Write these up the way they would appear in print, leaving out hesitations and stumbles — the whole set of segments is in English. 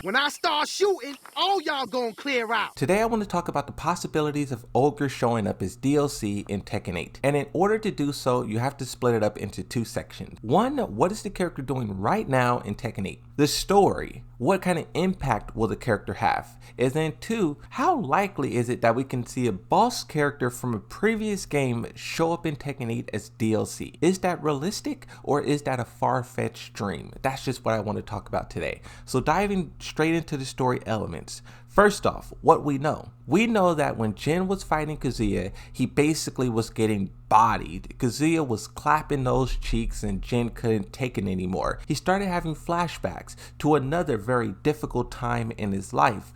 When I start shooting, all y'all gonna clear out. Today I want to talk about the possibilities of Ogre showing up as DLC in Tekken 8. And in order to do so, you have to split it up into two sections. One, what is the character doing right now in Tekken 8? The story, what kind of impact will the character have? And then two, how likely is it that we can see a boss character from a previous game show up in Tekken 8 as DLC? Is that realistic or is that a far-fetched dream? That's just what I want to talk about today. So diving straight into the story elements. First off, what we know. We know that when Jin was fighting Kazuya, he basically was getting bodied. Kazuya was clapping those cheeks and Jin couldn't take it anymore. He started having flashbacks to another very difficult time in his life.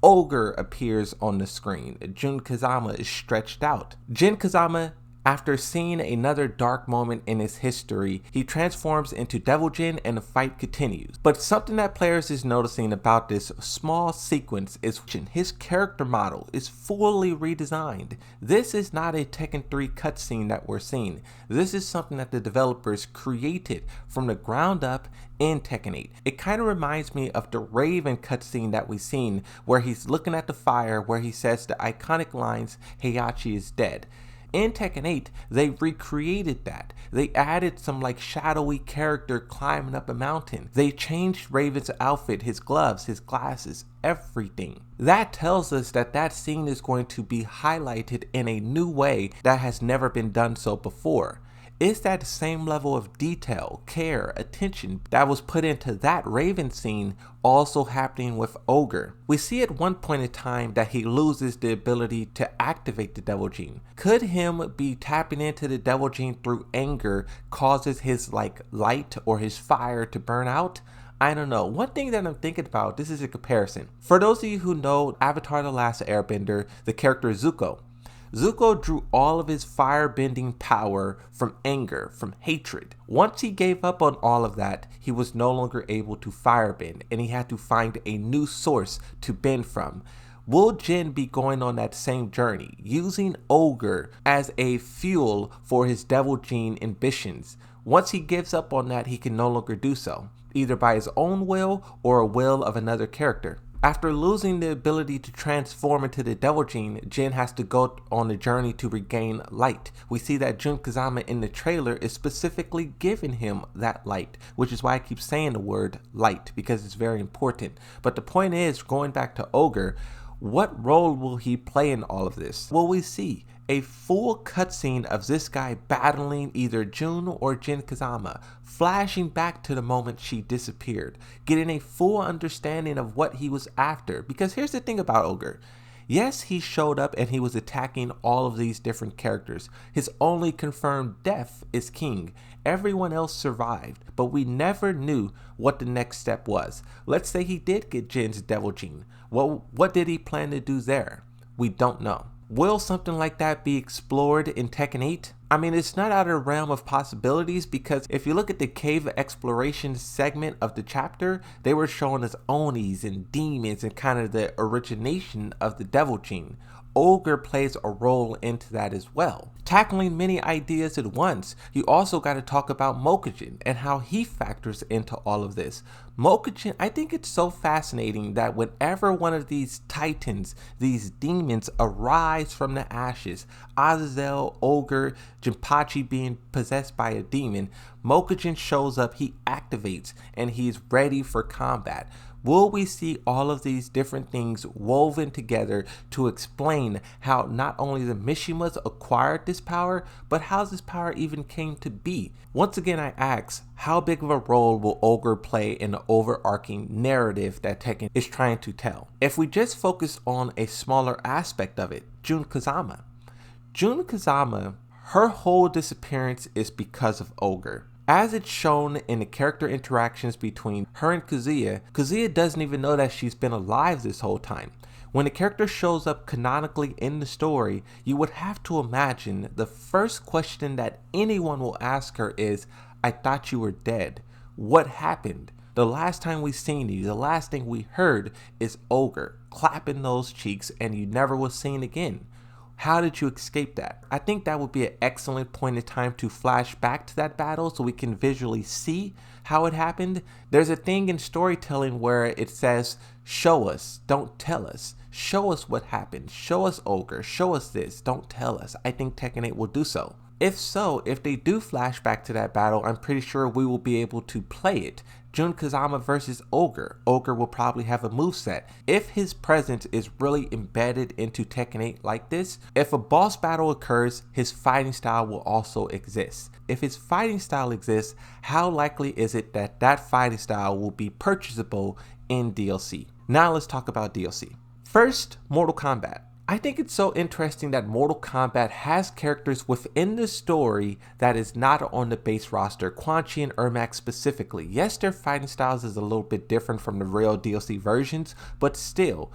Ogre appears on the screen. Jin Kazama is stretched out. Jin Kazama, after seeing another dark moment in his history, he transforms into Devil Jin and the fight continues. But something that players is noticing about this small sequence is his character model is fully redesigned. This is not a Tekken 3 cutscene that we're seeing. This is something that the developers created from the ground up in Tekken 8. It kind of reminds me of the Raven cutscene that we've seen where he's looking at the fire where he says the iconic lines, "Heihachi is dead." In Tekken 8, they recreated that. They added some like shadowy character climbing up a mountain. They changed Raven's outfit, his gloves, his glasses, everything. That tells us that that scene is going to be highlighted in a new way that has never been done so before. Is that same level of detail, care, attention that was put into that Raven scene also happening with Ogre? We see at one point in time that he loses the ability to activate the Devil Gene. Could him be tapping into the Devil Gene through anger causes his like light or his fire to burn out? I don't know. One thing that I'm thinking about, this is a comparison. For those of you who know Avatar: The Last Airbender, the character Zuko. Zuko drew all of his fire-bending power from anger, from hatred. Once he gave up on all of that, he was no longer able to firebend, and he had to find a new source to bend from. Will Jin be going on that same journey, using Ogre as a fuel for his Devil Gene ambitions? Once he gives up on that, he can no longer do so, either by his own will or a will of another character. After losing the ability to transform into the Devil Gene, Jin has to go on a journey to regain light. We see that Jin Kazama in the trailer is specifically giving him that light, which is why I keep saying the word light, because it's very important. But the point is, going back to Ogre, what role will he play in all of this? Will we see a full cutscene of this guy battling either Jun or Jin Kazama, flashing back to the moment she disappeared, getting a full understanding of what he was after? Because here's the thing about Ogre. Yes, he showed up and he was attacking all of these different characters. His only confirmed death is King. Everyone else survived, but we never knew what the next step was. Let's say he did get Jin's Devil Gene. What did he plan to do there? We don't know. Will something like that be explored in Tekken 8? I mean, it's not out of the realm of possibilities, because if you look at the cave exploration segment of the chapter, they were showing us Onis and demons and kind of the origination of the Devil Gene. Ogre plays a role into that as well. Tackling many ideas at once, you also got to talk about Mokujin and how he factors into all of this. Mokujin, I think it's so fascinating that whenever one of these titans, these demons arise from the ashes, Azazel, Ogre, Jinpachi being possessed by a demon, Mokujin shows up, he activates, and he's ready for combat. Will we see all of these different things woven together to explain how not only the Mishimas acquired this power, but how this power even came to be? Once again, I ask, how big of a role will Ogre play in the overarching narrative that Tekken is trying to tell? If we just focus on a smaller aspect of it, Jun Kazama. Jun Kazama, her whole disappearance is because of Ogre. As it's shown in the character interactions between her and Kazuya, Kazuya doesn't even know that she's been alive this whole time. When the character shows up canonically in the story, you would have to imagine the first question that anyone will ask her is, "I thought you were dead. What happened?" The last time we seen you, the last thing we heard is Ogre clapping those cheeks and you never was seen again. How did you escape that? I think that would be an excellent point in time to flash back to that battle so we can visually see how it happened? There's a thing in storytelling where it says, show us, don't tell us. Show us what happened. Show us Ogre. Show us this. Don't tell us. I think Tekken 8 will do so. If so, if they do flashback to that battle, I'm pretty sure we will be able to play it. Jun Kazama versus Ogre. Ogre will probably have a moveset. If his presence is really embedded into Tekken 8 like this, if a boss battle occurs, his fighting style will also exist. If his fighting style exists, how likely is it that that fighting style will be purchasable in DLC? Now let's talk about DLC. First, Mortal Kombat. I think it's so interesting that Mortal Kombat has characters within the story that is not on the base roster, Quan Chi and Ermac specifically. Yes, their fighting styles is a little bit different from the real DLC versions, but still,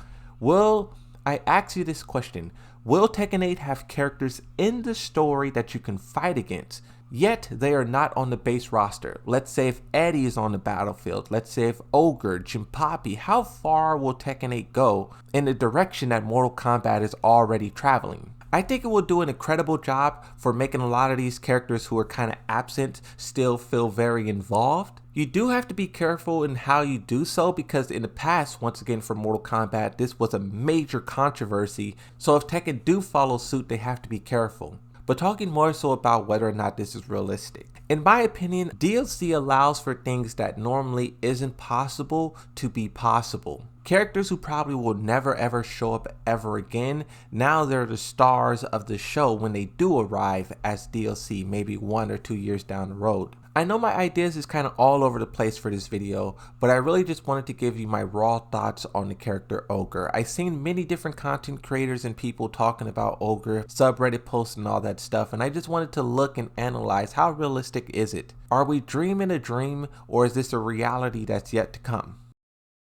I ask you this question, will Tekken 8 have characters in the story that you can fight against? Yet they are not on the base roster. Let's say if Eddie is on the battlefield, let's say if Ogre, Jinpapi, how far will Tekken 8 go in the direction that Mortal Kombat is already traveling? I think it will do an incredible job for making a lot of these characters who are kind of absent still feel very involved. You do have to be careful in how you do so because in the past, once again for Mortal Kombat, this was a major controversy. So if Tekken do follow suit, they have to be careful. But talking more so about whether or not this is realistic. In my opinion, DLC allows for things that normally isn't possible to be possible. Characters who probably will never ever show up ever again, now they're the stars of the show when they do arrive as DLC, maybe 1 or 2 years down the road. I know my ideas is kind of all over the place for this video, but I really just wanted to give you my raw thoughts on the character Ogre. I've seen many different content creators and people talking about Ogre, subreddit posts and all that stuff, and I just wanted to look and analyze how realistic is it? Are we dreaming a dream, or is this a reality that's yet to come?